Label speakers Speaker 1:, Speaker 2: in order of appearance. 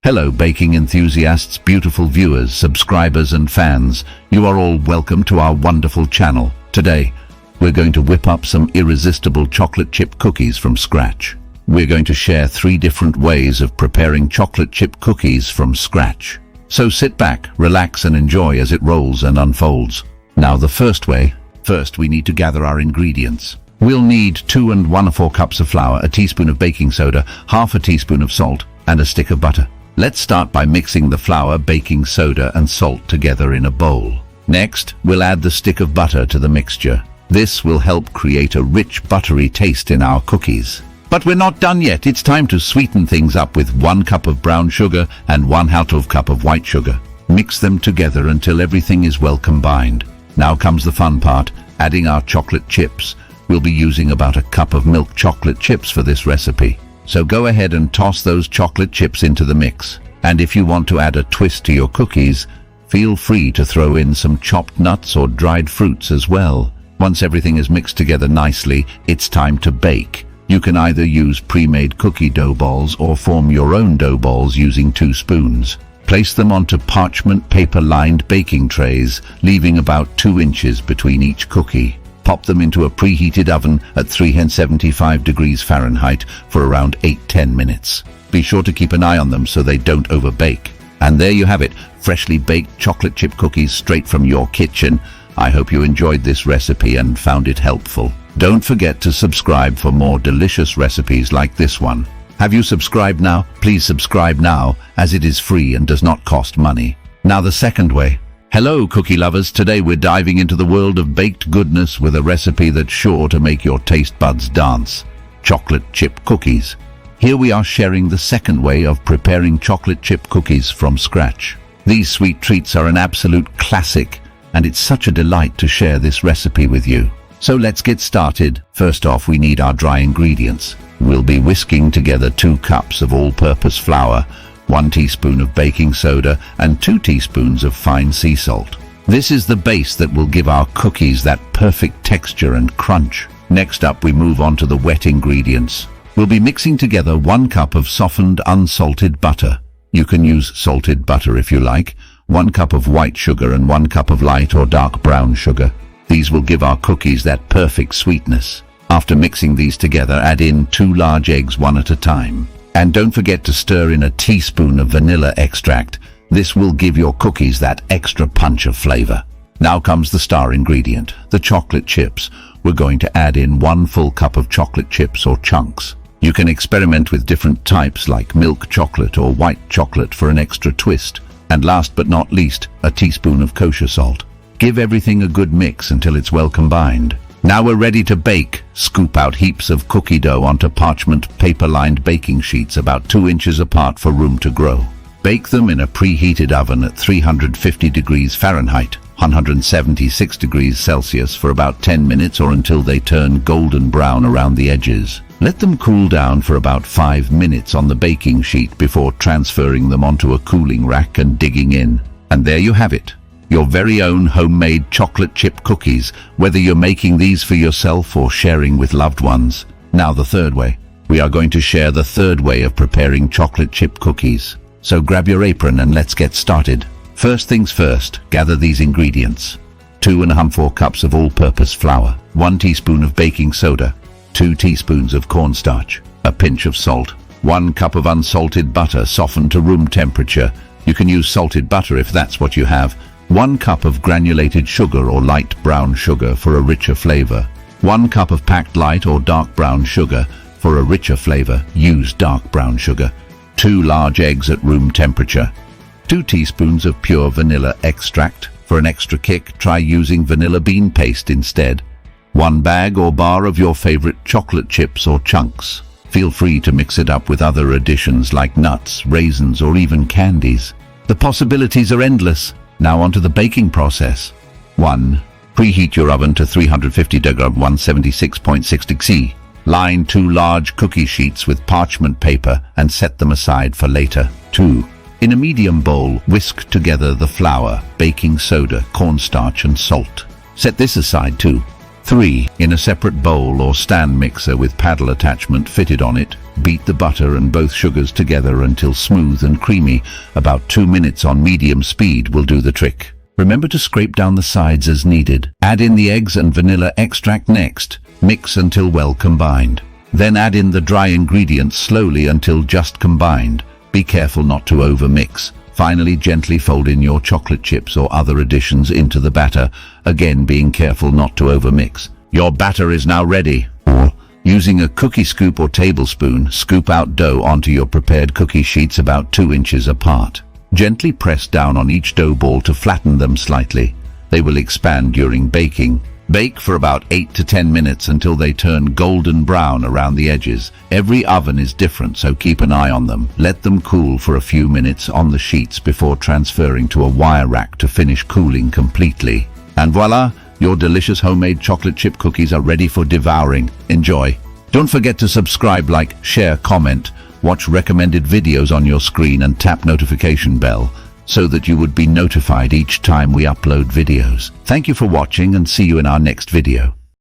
Speaker 1: Hello baking enthusiasts, beautiful viewers, subscribers and fans. You are all welcome to our wonderful channel. Today, we're going to whip up some irresistible chocolate chip cookies from scratch. We're going to share 3 different ways of preparing chocolate chip cookies from scratch. So sit back, relax and enjoy as it rolls and unfolds. Now the first way. First, we need to gather our ingredients. We'll need 2 1/4 cups of flour, a teaspoon of baking soda, half a teaspoon of salt, and a stick of butter. Let's start by mixing the flour, baking soda and salt together in a bowl. Next, we'll add the stick of butter to the mixture. This will help create a rich, buttery taste in our cookies. But we're not done yet. It's time to sweeten things up with 1 cup of brown sugar and 1/2 cup of white sugar. Mix them together until everything is well combined. Now comes the fun part, adding our chocolate chips. We'll be using about a cup of milk chocolate chips for this recipe. So go ahead and toss those chocolate chips into the mix. And if you want to add a twist to your cookies, feel free to throw in some chopped nuts or dried fruits as well. Once everything is mixed together nicely, it's time to bake. You can either use pre-made cookie dough balls or form your own dough balls using 2 spoons. Place them onto parchment paper-lined baking trays, leaving about 2 inches between each cookie. Pop them into a preheated oven at 375 degrees Fahrenheit for around 8-10 minutes. Be sure to keep an eye on them so they don't overbake. And there you have it, freshly baked chocolate chip cookies straight from your kitchen. I hope you enjoyed this recipe and found it helpful. Don't forget to subscribe for more delicious recipes like this one. Have you subscribed now? Please subscribe now, as it is free and does not cost money. Now the second way. Hello cookie lovers, today we're diving into the world of baked goodness with a recipe that's sure to make your taste buds dance. Chocolate chip cookies. Here we are sharing the second way of preparing chocolate chip cookies from scratch. These sweet treats are an absolute classic, and it's such a delight to share this recipe with you. So let's get started. First off, we need our dry ingredients. We'll be whisking together 2 cups of all-purpose flour, 1 teaspoon of baking soda and 2 teaspoons of fine sea salt. This is the base that will give our cookies that perfect texture and crunch. Next up, we move on to the wet ingredients. We'll be mixing together 1 cup of softened unsalted butter. You can use salted butter if you like, 1 cup of white sugar and 1 cup of light or dark brown sugar. These will give our cookies that perfect sweetness. After mixing these together, add in 2 large eggs, 1 at a time. And don't forget to stir in a teaspoon of vanilla extract. This will give your cookies that extra punch of flavor. Now comes the star ingredient, the chocolate chips. We're going to add in 1 full cup of chocolate chips or chunks. You can experiment with different types like milk chocolate or white chocolate for an extra twist. And last but not least, a teaspoon of kosher salt. Give everything a good mix until it's well combined. Now we're ready to bake. Scoop out heaps of cookie dough onto parchment paper-lined baking sheets about 2 inches apart for room to grow. Bake them in a preheated oven at 350 degrees Fahrenheit, 176 degrees Celsius for about 10 minutes or until they turn golden brown around the edges. Let them cool down for about 5 minutes on the baking sheet before transferring them onto a cooling rack and digging in. And there you have it. Your very own homemade chocolate chip cookies, whether you're making these for yourself or sharing with loved ones. Now the third way. We are going to share the third way of preparing chocolate chip cookies. So grab your apron and let's get started. First things first, gather these ingredients. 2 1/4 cups of all-purpose flour, 1 teaspoon of baking soda, 2 teaspoons of cornstarch, a pinch of salt, 1 cup of unsalted butter softened to room temperature. You can use salted butter if that's what you have. 1 cup of granulated sugar or light brown sugar for a richer flavor. 1 cup of packed light or dark brown sugar. For a richer flavor, use dark brown sugar. 2 large eggs at room temperature. 2 teaspoons of pure vanilla extract. For an extra kick, try using vanilla bean paste instead. 1 bag or bar of your favorite chocolate chips or chunks. Feel free to mix it up with other additions like nuts, raisins, or even candies. The possibilities are endless. Now onto the baking process. 1. Preheat your oven to 350 degrees 176.6 degrees. Line 2 large cookie sheets with parchment paper and set them aside for later. 2. In a medium bowl, whisk together the flour, baking soda, cornstarch and salt. Set this aside too. 3. In a separate bowl or stand mixer with paddle attachment fitted on it, beat the butter and both sugars together until smooth and creamy. About 2 minutes on medium speed will do the trick. Remember to scrape down the sides as needed. Add in the eggs and vanilla extract next. Mix until well combined. Then add in the dry ingredients slowly until just combined. Be careful not to over-mix. Finally, gently fold in your chocolate chips or other additions into the batter, again being careful not to over-mix. Your batter is now ready. Using a cookie scoop or tablespoon, scoop out dough onto your prepared cookie sheets about 2 inches apart. Gently press down on each dough ball to flatten them slightly. They will expand during baking. Bake for about 8 to 10 minutes until they turn golden brown around the edges. Every oven is different, so keep an eye on them. Let them cool for a few minutes on the sheets before transferring to a wire rack to finish cooling completely. And voila, your delicious homemade chocolate chip cookies are ready for devouring. Enjoy. Don't forget to subscribe, like, share, comment, watch recommended videos on your screen and tap notification bell, so that you would be notified each time we upload videos. Thank you for watching and see you in our next video.